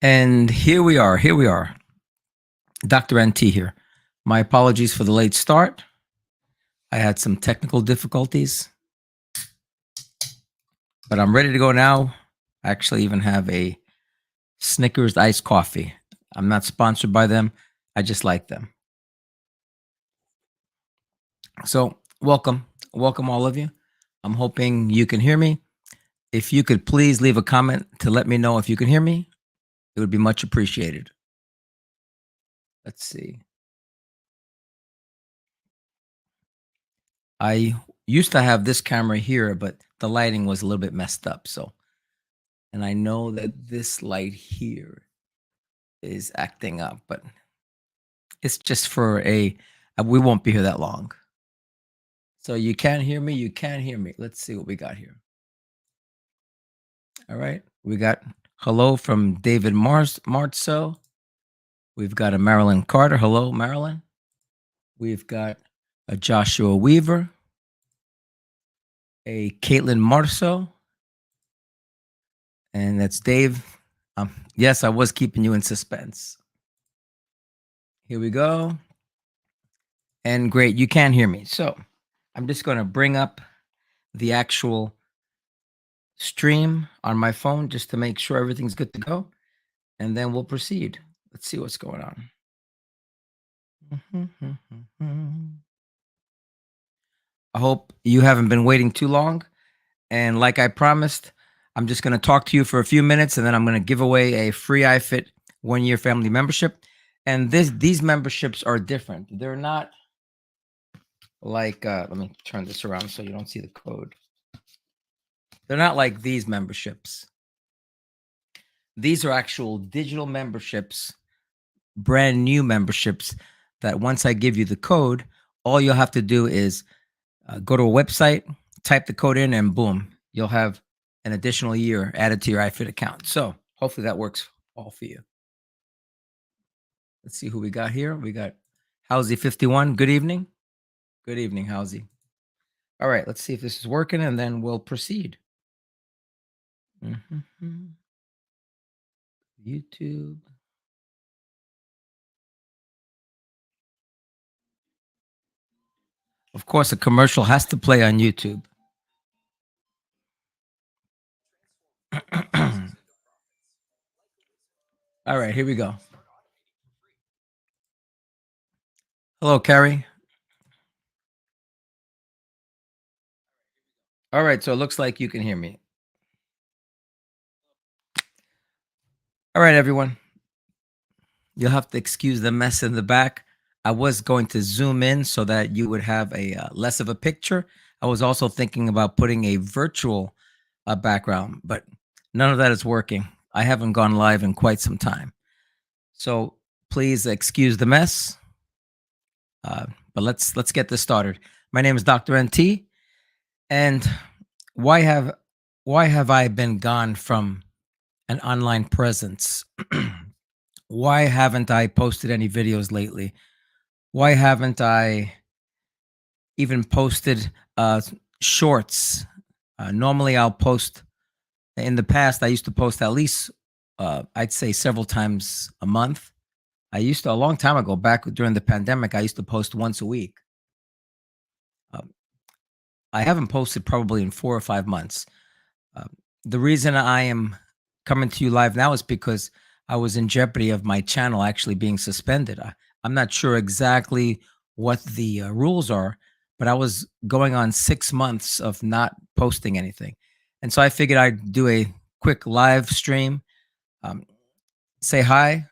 And here we are. Here we are. Dr. NT here. My apologies for the late start. I had some technical difficulties, but I'm ready to go now. I actually even have a Snickers iced coffee. I'm not sponsored by them. I just like them. So, welcome. Welcome, all of you. I'm hoping you can hear me. If you could please leave a comment to let me know if you can hear me, it would be much appreciated. Let's see. I used to have this camera here, but the lighting was a little bit messed up. And I know that this light here is acting up, but it's just for we won't be here that long. So you can't hear me. You can't hear me. Let's see what we got here. All right. We got hello from David Martso. We've got a Marilyn Carter. Hello, Marilyn. We've got a Joshua Weaver, a Caitlin Marceau, and that's Dave. Yes, I was keeping you in suspense. Here we go. And great, you can hear me. So I'm just going to bring up the actual stream on my phone just to make sure everything's good to go. And then we'll proceed. Let's see what's going on. I hope you haven't been waiting too long. And like I promised, I'm just going to talk to you for a few minutes, and then I'm going to give away a free iFit 1-year family membership. And these memberships are different. They're not like, let me turn this around so you don't see the code. They're not like these memberships. These are actual digital memberships, brand new memberships that once I give you the code, all you'll have to do is go to a website, type the code in, and boom, you'll have an additional year added to your iFit account. So hopefully that works all for you. Let's see who we got here. We got Housey51. Good evening. Good evening, Housey. All right, let's see if this is working, and then we'll proceed. YouTube. Of course, a commercial has to play on YouTube. All right, here we go. Hello, Carrie. All right, so it looks like you can hear me. All right, everyone. You'll have to excuse the mess in the back. I was going to zoom in so that you would have a less of a picture. I was also thinking about putting a virtual background, but none of that is working. I haven't gone live in quite some time. So please excuse the mess. But let's get this started. My name is Dr. NT, and why have I been gone from an online presence? Why haven't I posted any videos lately? Why haven't I even posted shorts? Normally I'll post. In the past, I used to post at least, I'd say several times a month. I used to, a long time ago, back during the pandemic, I used to post once a week. I haven't posted probably in 4 or 5 months. The reason I am coming to you live now is because I was in jeopardy of my channel actually being suspended. I'm not sure exactly what the rules are, but I was going on 6 months of not posting anything. And so I figured I'd do a quick live stream, say hi,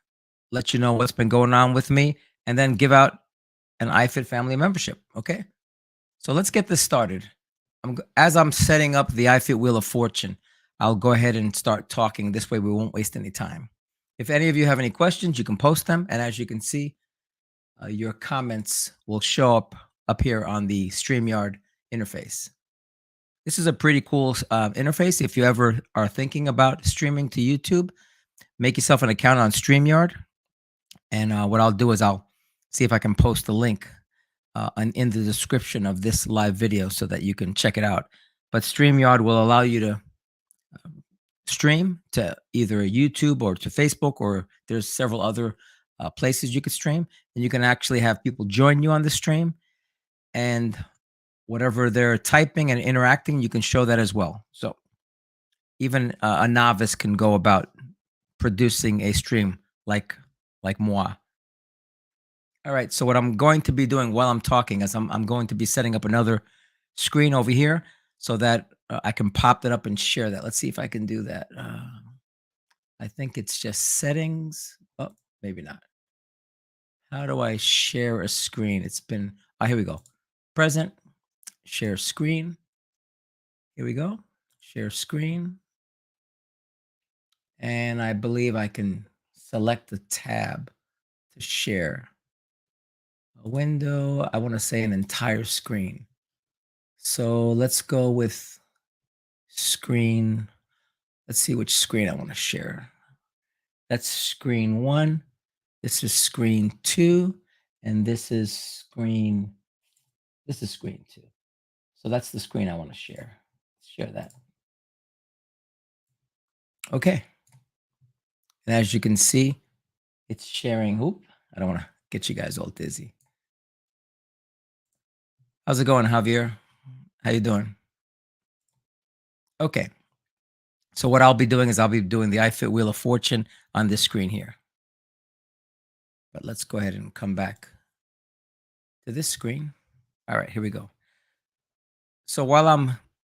let you know what's been going on with me, and then give out an iFit family membership. Okay. So let's get this started. As I'm setting up the iFit Wheel of Fortune, I'll go ahead and start talking. This way we won't waste any time. If any of you have any questions, you can post them. And as you can see, your comments will show up here on the StreamYard interface. This is a pretty cool interface. If you ever are thinking about streaming to YouTube, make yourself an account on StreamYard. And what I'll do is I'll see if I can post the link in the description of this live video so that you can check it out. But StreamYard will allow you to stream to either YouTube or to Facebook, or there's several other places you could stream, and you can actually have people join you on the stream, and whatever they're typing and interacting, you can show that as well. So even a novice can go about producing a stream like moi. All right. So what I'm going to be doing while I'm talking is I'm going to be setting up another screen over here so that I can pop that up and share that. Let's see if I can do that. I think it's just settings. Oh, maybe not. How do I share a screen? It's been, here we go. Present, share screen. Here we go. Share screen. And I believe I can select the tab to share a window. I want to say an entire screen. So let's go with screen. Let's see which screen I want to share. That's screen 1. This is screen 2. And this is screen 2. So that's the screen I want to share. Share that. Okay. And as you can see, it's sharing. Oop, I don't want to get you guys all dizzy. How's it going, Javier? How you doing? Okay. So what I'll be doing is I'll be doing the iFit Wheel of Fortune on this screen here. But let's go ahead and come back to this screen. All right, here we go. So while I'm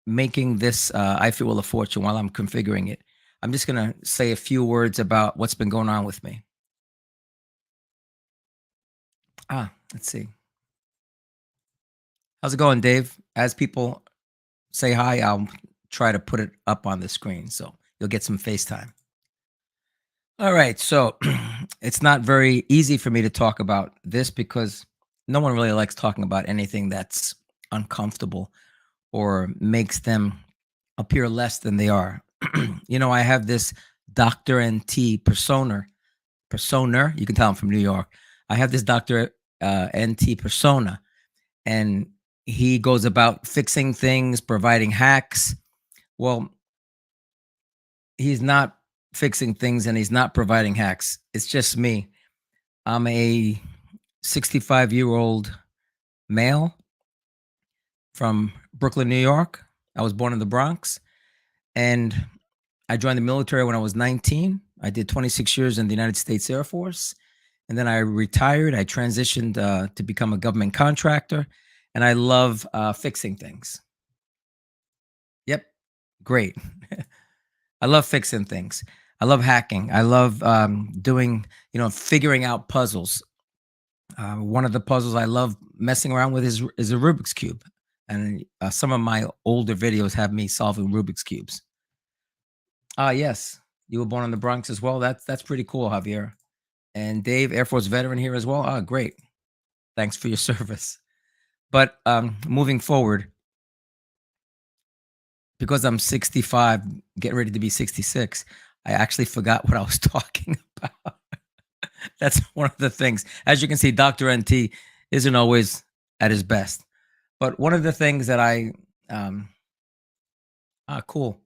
making this iFit Wheel of Fortune, while I'm configuring it, I'm just going to say a few words about what's been going on with me. Let's see. How's it going, Dave? As people say hi, I'll try to put it up on the screen so you'll get some FaceTime. All right, so it's not very easy for me to talk about this because no one really likes talking about anything that's uncomfortable or makes them appear less than they are. You know, I have this Dr. NT persona. You can tell I'm from New York. I have this Dr. NT persona, and he goes about fixing things, providing hacks. Well, he's not fixing things and he's not providing hacks. It's just me. I'm a 65-year-old male from Brooklyn, New York. I was born in the Bronx, and I joined the military when I was 19. I did 26 years in the United States Air Force, and then I retired. I transitioned to become a government contractor, and I love fixing things. Yep, great. I love fixing things. I love hacking. I love doing, figuring out puzzles. One of the puzzles I love messing around with is a Rubik's Cube. And some of my older videos have me solving Rubik's Cubes. Yes. You were born in the Bronx as well. That's pretty cool, Javier. And Dave, Air Force veteran here as well. Great. Thanks for your service. But moving forward, because I'm 65, getting ready to be 66, I actually forgot what I was talking about. That's one of the things. As you can see, Dr. NT isn't always at his best. But one of the things that cool.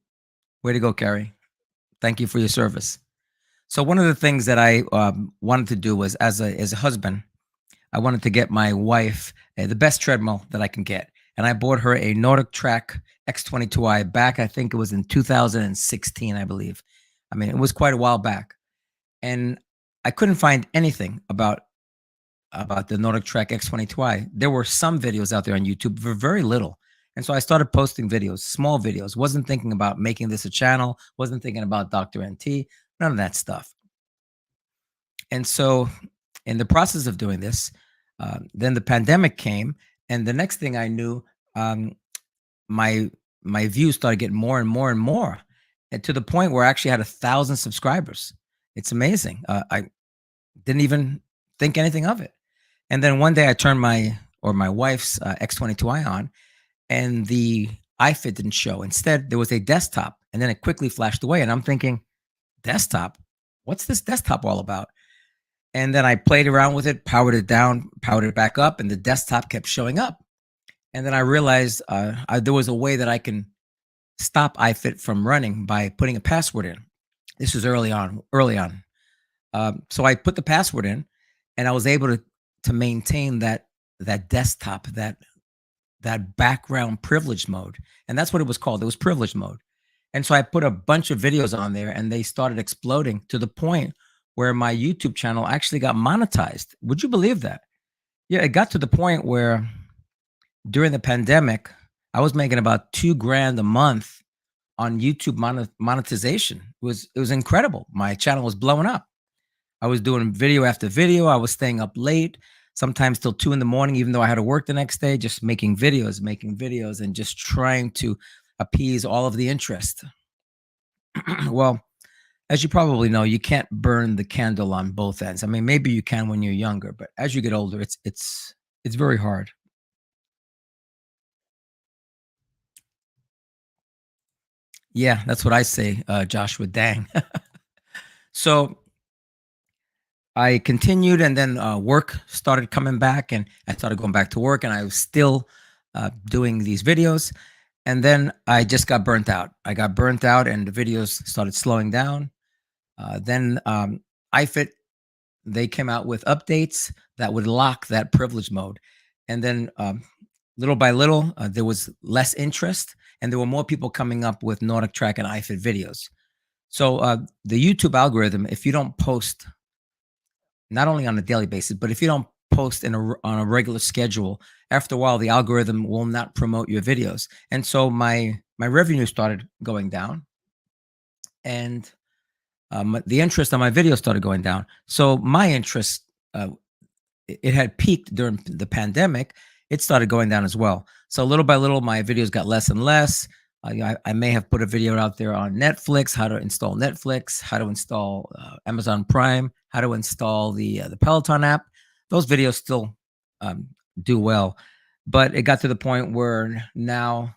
Way to go, Carrie. Thank you for your service. So one of the things that I wanted to do was, as a husband, I wanted to get my wife the best treadmill that I can get. And I bought her a Nordic Track X22i back, I think it was in 2016, I believe. I mean, it was quite a while back. And I couldn't find anything about the Nordic Track X22i. There were some videos out there on YouTube, but very little. And so I started posting videos, small videos. Wasn't thinking about making this a channel. Wasn't thinking about Dr. NT. None of that stuff. And so in the process of doing this, then the pandemic came. And the next thing I knew, my views started getting more and more and more, and to the point where I actually had 1,000 subscribers. It's amazing. I didn't even think anything of it. And then one day I turned my wife's X22i on, and the iFit didn't show. Instead, there was a desktop, and then it quickly flashed away. And I'm thinking, desktop? What's this desktop all about? And then I played around with it, powered it down, powered it back up, and the desktop kept showing up. And then I realized there was a way that I can stop iFit from running by putting a password in. This was early on. Early on, so I put the password in, and I was able to maintain that desktop, that background privilege mode, and that's what it was called. It was privilege mode. And so I put a bunch of videos on there, and they started exploding to the point where my YouTube channel actually got monetized. Would you believe that? Yeah, it got to the point where during the pandemic, I was making about 2 grand a month on YouTube monetization. It was incredible. My channel was blowing up. I was doing video after video. I was staying up late, sometimes till 2 in the morning, even though I had to work the next day, just making videos, and just trying to appease all of the interest. Well, as you probably know, you can't burn the candle on both ends. I mean, maybe you can when you're younger, but as you get older, it's very hard. Yeah, that's what I say, Joshua. Dang. So I continued, and then work started coming back, and I started going back to work, and I was still doing these videos. And then I just got burnt out. I got burnt out, and the videos started slowing down. Then iFit, they came out with updates that would lock that privilege mode. And then little by little, there was less interest, and there were more people coming up with Nordic Track and iFit videos. So the YouTube algorithm, if you don't post not only on a daily basis, but if you don't post on a regular schedule, after a while, the algorithm will not promote your videos. And so my revenue started going down, and the interest on my videos started going down. So my interest, it had peaked during the pandemic. It started going down as well. So little by little, my videos got less and less. I may have put a video out there on Netflix, how to install Netflix, how to install Amazon Prime, how to install the Peloton app. Those videos still um, do well, but it got to the point where now,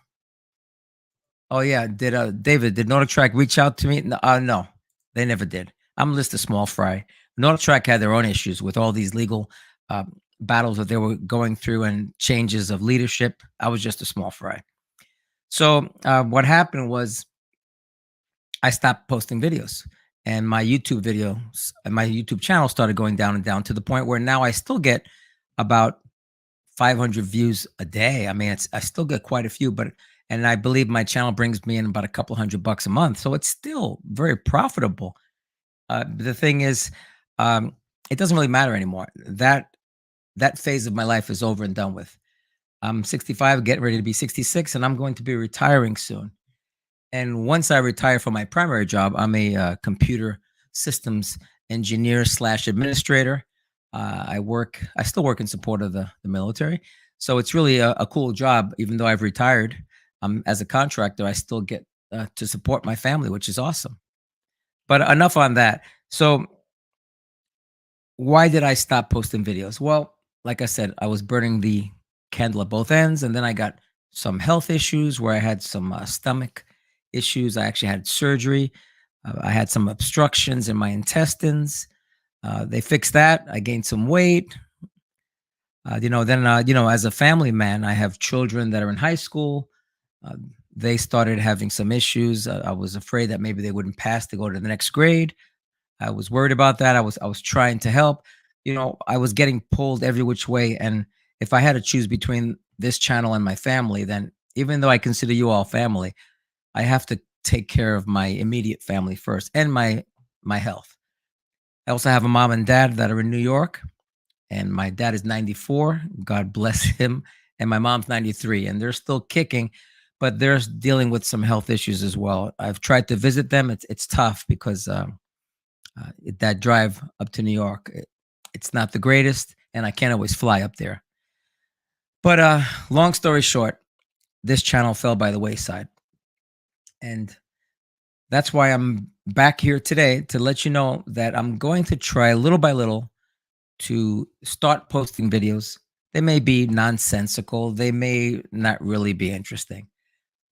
oh yeah, did David, did Nordic Track reach out to me? No, no, they never did. I'm just a small fry. Nordic Track had their own issues with all these legal battles that they were going through and changes of leadership. I was just a small fry. So what happened was I stopped posting videos, and my YouTube channel started going down and down to the point where now I still get about 500 views a day. I mean, I still get quite a few, but and I believe my channel brings me in about a couple $100 a month, so it's still very profitable. The thing is, it doesn't really matter anymore. That phase of my life is over and done with. I'm 65, getting ready to be 66, and I'm going to be retiring soon. And once I retire from my primary job, I'm a computer systems engineer slash administrator. I still work in support of the military. So it's really a cool job, even though I've retired. As a contractor, I still get to support my family, which is awesome. But enough on that. So why did I stop posting videos? Well, like I said, I was burning the candle at both ends, and then I got some health issues where I had some stomach issues. I actually had surgery. I had some obstructions in my intestines. They fixed that. I gained some weight. Then as a family man, I have children that are in high school. Uh, they started having some issues. I was afraid that maybe they wouldn't pass to go to the next grade. I was worried about that. I was trying to help. I was getting pulled every which way, and if I had to choose between this channel and my family, then even though I consider you all family, I have to take care of my immediate family first and my health. I also have a mom and dad that are in New York, and my dad is 94. God bless him. And my mom's 93, and they're still kicking, but they're dealing with some health issues as well. I've tried to visit them. It's tough because that drive up to New York, it's not the greatest, and I can't always fly up there. But long story short, this channel fell by the wayside, and that's why I'm back here today to let you know that I'm going to try little by little to start posting videos. They may be nonsensical, they may not really be interesting.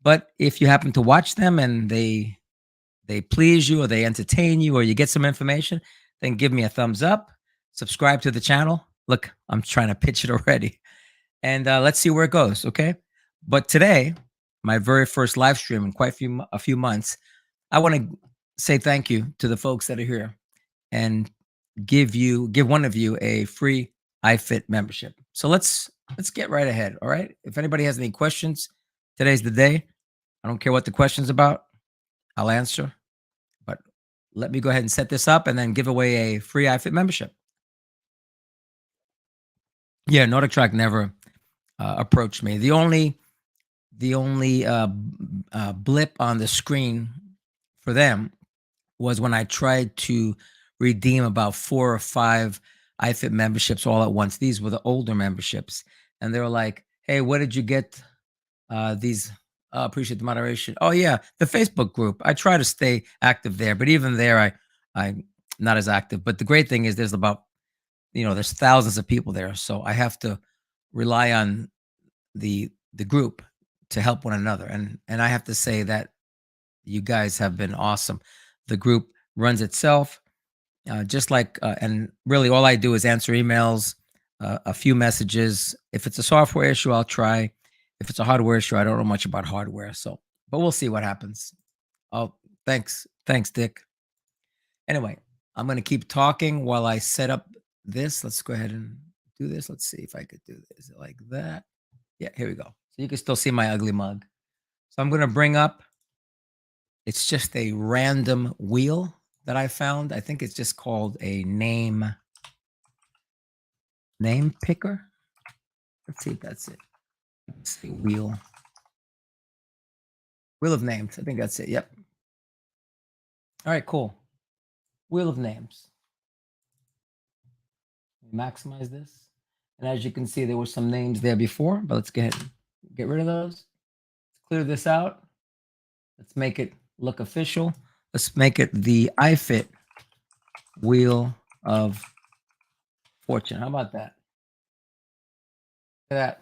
But if you happen to watch them and they please you, or they entertain you, or you get some information, then give me a thumbs up, subscribe to the channel. Look, I'm trying to pitch it already. And let's see where it goes, okay? But today, my very first live stream in quite a few months, I want to say thank you to the folks that are here and give one of you a free iFit membership. So let's get right ahead. All right. If anybody has any questions, today's the day. I don't care what the question's about. I'll answer. But let me go ahead and set this up and then give away a free iFit membership. Yeah, Nordic Track never approached me. The only blip on the screen for them was when I tried to redeem about 4 or 5 iFit memberships all at once. These were the older memberships, and they were like, "Hey, what did you get? These appreciate the moderation. Oh yeah, the Facebook group. I try to stay active there, but even there, I'm not as active. But the great thing is, there's thousands of people there, so I have to rely on the group to help one another, and I have to say that you guys have been awesome. The group runs itself, just like, and really all I do is answer emails, a few messages. If it's a software issue, I'll try. If it's a hardware issue, I don't know much about hardware. So, but we'll see what happens. Oh, thanks. Thanks, Dick. Anyway, I'm going to keep talking while I set up this. Let's go ahead and do this. Let's see if I could do this like that. Yeah, here we go. So you can still see my ugly mug. So I'm going to bring up, it's just a random wheel that I found. I think it's just called a name picker. Let's see if that's it. Let's see, wheel of names. I think that's it. Yep. All right, cool. Wheel of names. Maximize this. And as you can see, there were some names there before, but let's go ahead and get rid of those. Let's clear this out. Let's make it look official. Let's make it the iFit Wheel of Fortune. How about that? Look at that.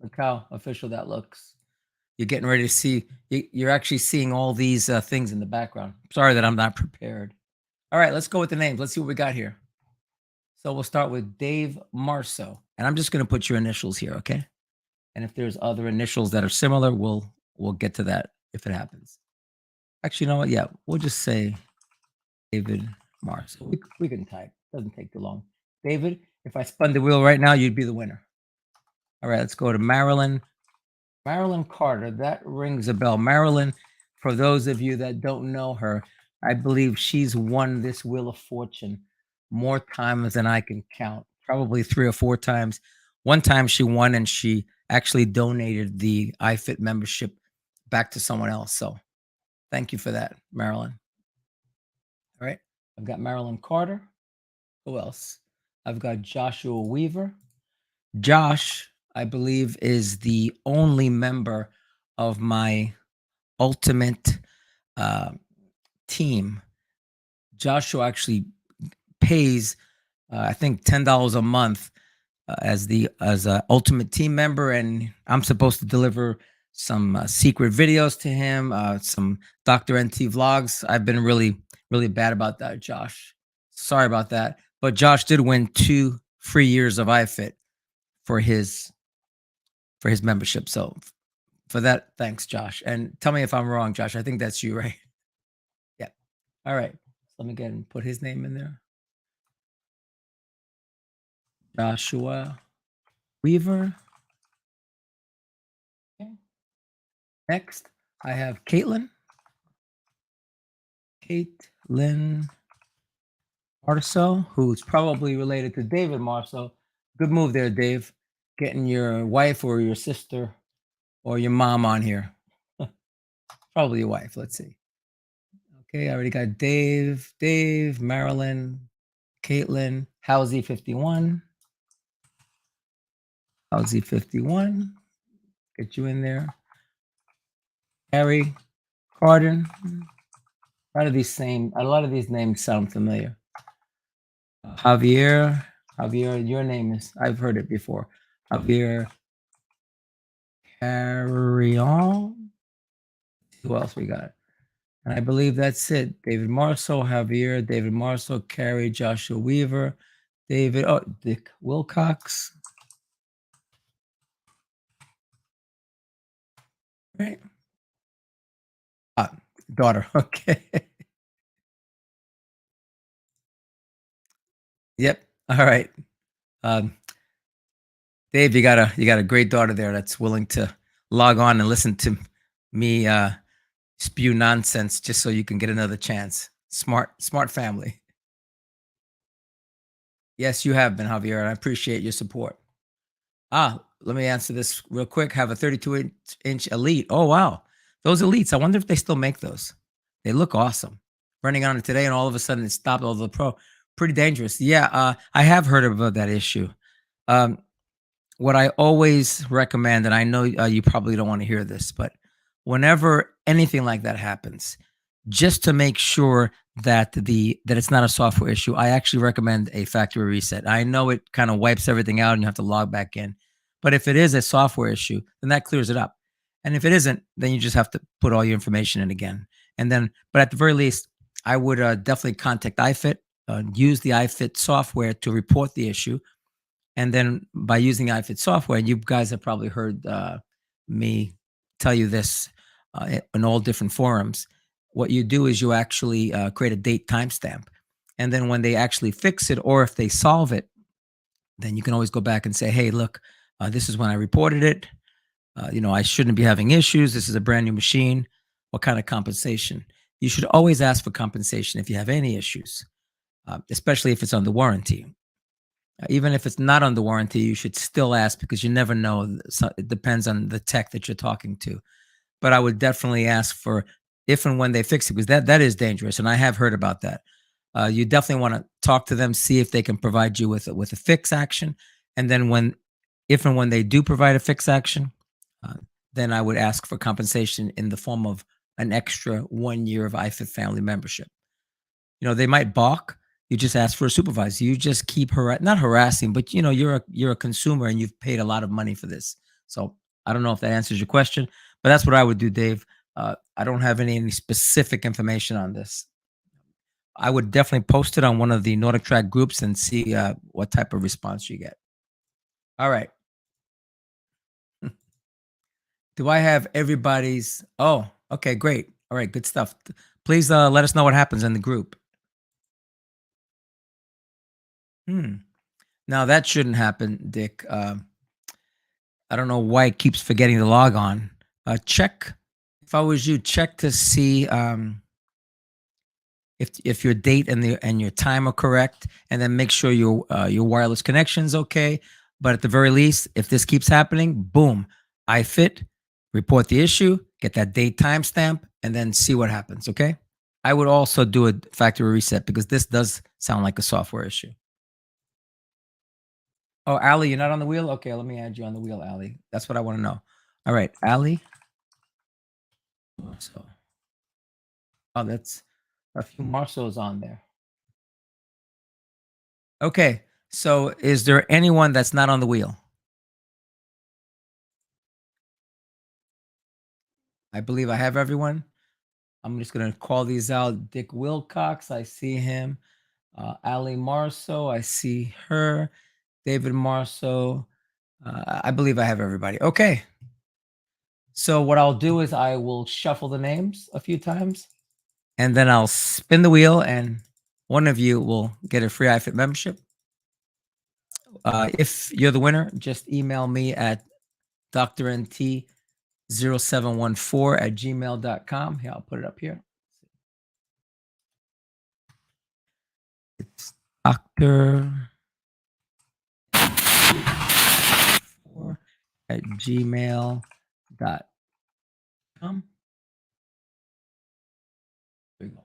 Look how official that looks. You're getting ready to see, you're actually seeing all these things in the background. Sorry that I'm not prepared. All right, let's go with the names. Let's see what we got here. So we'll start with Dave Marso. And I'm just going to put your initials here, okay? And if there's other initials that are similar, we'll get to that if it happens. Actually, you know what? Yeah, we'll just say David Marso. We can type. Doesn't take too long. David, if I spun the wheel right now, you'd be the winner. All right, let's go to Marilyn. Marilyn Carter, that rings a bell. Marilyn, for those of you that don't know her, I believe she's won this Wheel of Fortune more times than I can count, probably 3 or 4 times. One time she won and she actually donated the iFit membership back to someone else. So thank you for that, Marilyn. All right, I've got Marilyn Carter. Who else? I've got Joshua Weaver. Josh, I believe, is the only member of my ultimate team. Joshua actually pays, I think, $10 a month as a ultimate team member, and I'm supposed to deliver some secret videos to him, some Dr. NT vlogs. I've been really, really bad about that, Josh. Sorry about that. But Josh did win 2 free years of iFit for his membership. So for that, thanks, Josh. And tell me if I'm wrong, Josh. I think that's you, right? Yeah. All right. Let me get and put his name in there. Joshua Weaver. Okay. Next, I have Caitlin. Caitlin Marceau, who's probably related to David Marceau. Good move there, Dave. Getting your wife or your sister or your mom on here. Probably your wife. Let's see. Okay, I already got Dave, Marilyn, Caitlin, Housey 51. Housey 51. Get you in there. Harry Carden. A lot of these names sound familiar. Javier, your name is, I've heard it before. Javier Carrion. Who else we got? And I believe that's it. David Marceau, Javier, David Marceau, Carrie, Joshua Weaver, Dick Wilcox. Right. Uh, daughter. Okay. Yep. All right. Um, Dave, you got a great daughter there that's willing to log on and listen to me spew nonsense just so you can get another chance. Smart family. Yes, you have been, Javier, and I appreciate your support. Let me answer this real quick. Have a 32-inch Elite. Oh wow, those Elites. I wonder if they still make those. They look awesome. Running on it today, and all of a sudden it stopped all the Pro. Pretty dangerous. Yeah, I have heard about that issue. Um, what I always recommend, and I know you probably don't want to hear this, but whenever anything like that happens, just to make sure that it's not a software issue, I actually recommend a factory reset. I know it kind of wipes everything out and you have to log back in, but if it is a software issue, then that clears it up. And if it isn't, then you just have to put all your information in again. And then, but at the very least, I would definitely contact iFit, use the iFit software to report the issue, and then by using iFit software, and you guys have probably heard me tell you this in all different forums. What you do is you actually create a date timestamp. And then when they actually fix it, or if they solve it, then you can always go back and say, hey, look, this is when I reported it. I shouldn't be having issues. This is a brand new machine. What kind of compensation? You should always ask for compensation if you have any issues, especially if it's under warranty. Even if it's not under warranty, you should still ask because you never know. So it depends on the tech that you're talking to. But I would definitely ask for if and when they fix it, because that is dangerous, and I have heard about that. You definitely want to talk to them, see if they can provide you with a fix action, and then if and when they do provide a fix action, uh, then I would ask for compensation in the form of an extra 1 year of iFit family membership. They might balk. You just ask for a supervisor. You just keep not harassing, but you're a consumer and you've paid a lot of money for this. So I don't know if that answers your question, but that's what I would do, Dave. I don't have any specific information on this. I would definitely post it on one of the Nordic Track groups and see what type of response you get. All right. Do I have everybody's? Oh, okay, great. All right, good stuff. Please let us know what happens in the group. Hmm. Now that shouldn't happen, Dick. I don't know why it keeps forgetting to log on. Check if I was you, check to see if your date and your time are correct, and then make sure your wireless connection's okay. But at the very least, if this keeps happening, boom, iFit, report the issue, get that date timestamp, and then see what happens. Okay. I would also do a factory reset because this does sound like a software issue. Oh, Ali, you're not on the wheel? Okay, let me add you on the wheel, Ali. That's what I want to know. All right, Ali. So, oh, that's a few Marceaux on there. Okay, so is there anyone that's not on the wheel? I believe I have everyone. I'm just gonna call these out. Dick Wilcox, I see him. Ali Marceau, I see her. David Marceau. I believe I have everybody. Okay. So what I'll do is I will shuffle the names a few times, and then I'll spin the wheel, and one of you will get a free iFit membership. If you're the winner, just email me at drnt0714@gmail.com. Here, I'll put it up here. It's Dr. at gmail.com. There we go.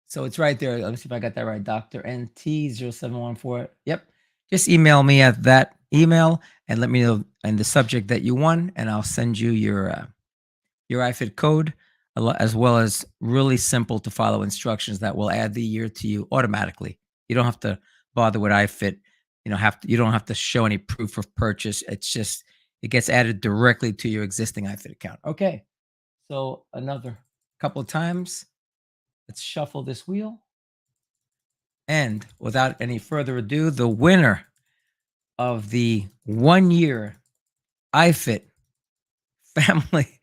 So it's right there. Let me see if I got that right. Dr. NT0714. Yep. Just email me at that email and let me know in the subject that you won, and I'll send you your iFit code, as well as really simple to follow instructions that will add the year to you automatically. You don't have to bother with iFit. You don't have to show any proof of purchase. It gets added directly to your existing iFit account. Okay. So another couple of times. Let's shuffle this wheel. And without any further ado, the winner of the 1 year iFit family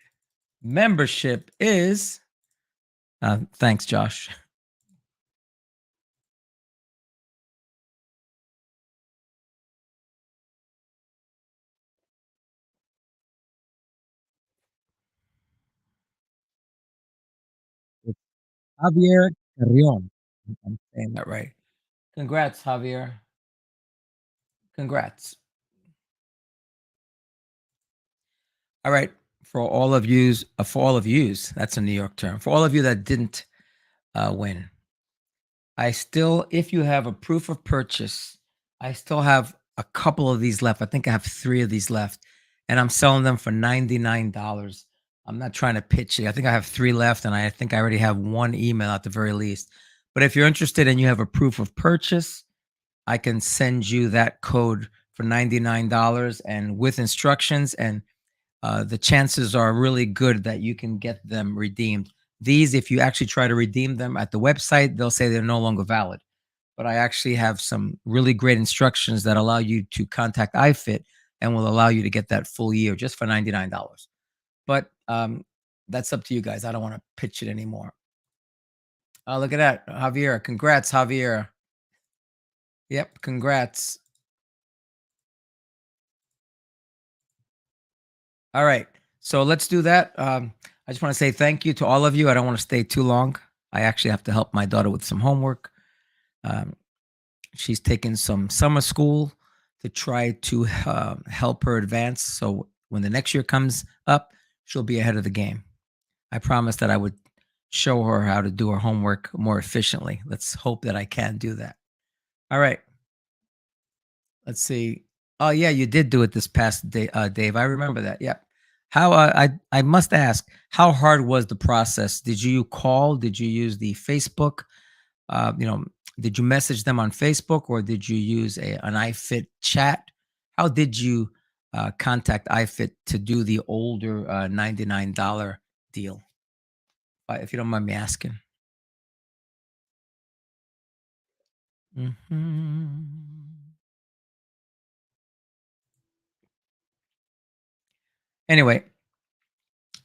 membership is Thanks, Josh. It's Javier Carrion. If I'm saying that right. Congrats, Javier. Congrats. All right. For all of yous, that's a New York term. For all of you that didn't win, I still, if you have a proof of purchase, I still have a couple of these left. I think I have 3 of these left, and I'm selling them for $99. I'm not trying to pitch it. I think I have 3 left, and I think I already have 1 email at the very least. But if you're interested and you have a proof of purchase, I can send you that code for $99 and with instructions, and the chances are really good that you can get them redeemed. These, if you actually try to redeem them at the website, they'll say they're no longer valid. But I actually have some really great instructions that allow you to contact iFit and will allow you to get that full year just for $99. But that's up to you guys. I don't want to pitch it anymore. Oh, look at that. Javier. Congrats, Javier. Yep. Congrats. All right. So let's do that. I just want to say thank you to all of you. I don't want to stay too long. I actually have to help my daughter with some homework. Um, she's taking some summer school to try to help her advance. So when the next year comes up, she'll be ahead of the game. I promised that I would show her how to do her homework more efficiently. Let's hope that I can do that. All right. Let's see. Oh yeah, you did do it this past day, Dave. I remember that. Yep. How I must ask, how hard was the process? Did you call? Did you use the Facebook? Uh, you know, did you message them on Facebook or did you use an iFit chat? How did you contact iFit to do the older $99 deal? If you don't mind me asking. Mhm. Anyway,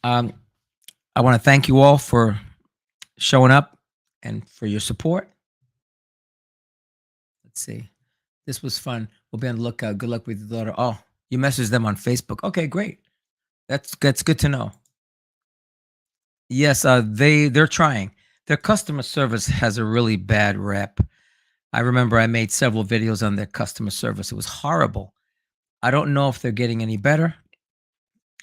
um, I want to thank you all for showing up and for your support. Let's see. This was fun. We'll be on the lookout. Good luck with your daughter. Oh, you messaged them on Facebook. Okay, great. That's good to know. Yes, they're trying. Their customer service has a really bad rep. I remember I made several videos on their customer service. It was horrible. I don't know if they're getting any better,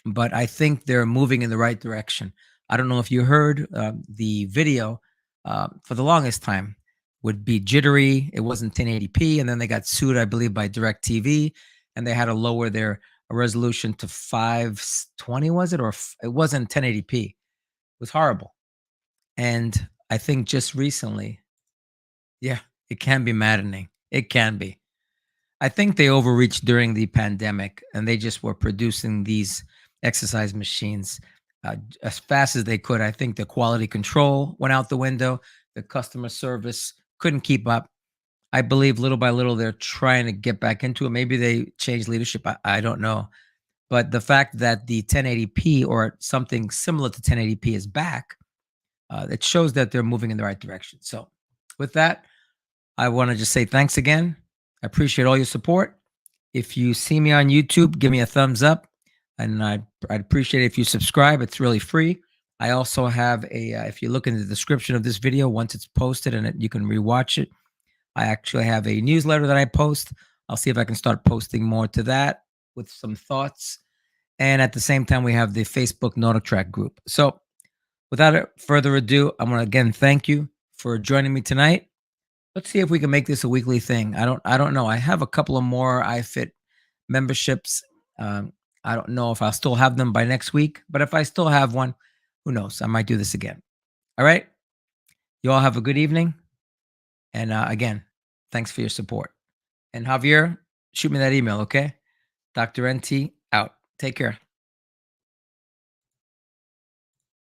but I think they're moving in the right direction. I don't know if you heard the video for the longest time would be jittery. It wasn't 1080p, and then they got sued, I believe, by DirecTV, and they had to lower their resolution to 520. Was it it wasn't 1080p? It was horrible. And I think just recently, yeah, it can be maddening. It can be. I think they overreached during the pandemic and they just were producing these exercise machines as fast as they could. I think the quality control went out the window. The customer service couldn't keep up. I believe little by little they're trying to get back into it. Maybe they changed leadership. I don't know. But the fact that the 1080p or something similar to 1080p is back, it shows that they're moving in the right direction. So, with that, I want to just say thanks again. I appreciate all your support. If you see me on YouTube, give me a thumbs up, and I'd appreciate it if you subscribe. It's really free. I also have a, if you look in the description of this video, once it's posted and you can rewatch it, I actually have a newsletter that I post. I'll see if I can start posting more to that with some thoughts. And at the same time, we have the Facebook NotoTrack group. So without further ado, I want to again thank you for joining me tonight. Let's see if we can make this a weekly thing. I don't know. I have a couple of more iFit memberships. Um, I don't know if I'll still have them by next week, but if I still have one, who knows? I might do this again. All right. You all have a good evening. And again, thanks for your support. And Javier, shoot me that email, okay? Dr. NT out. Take care.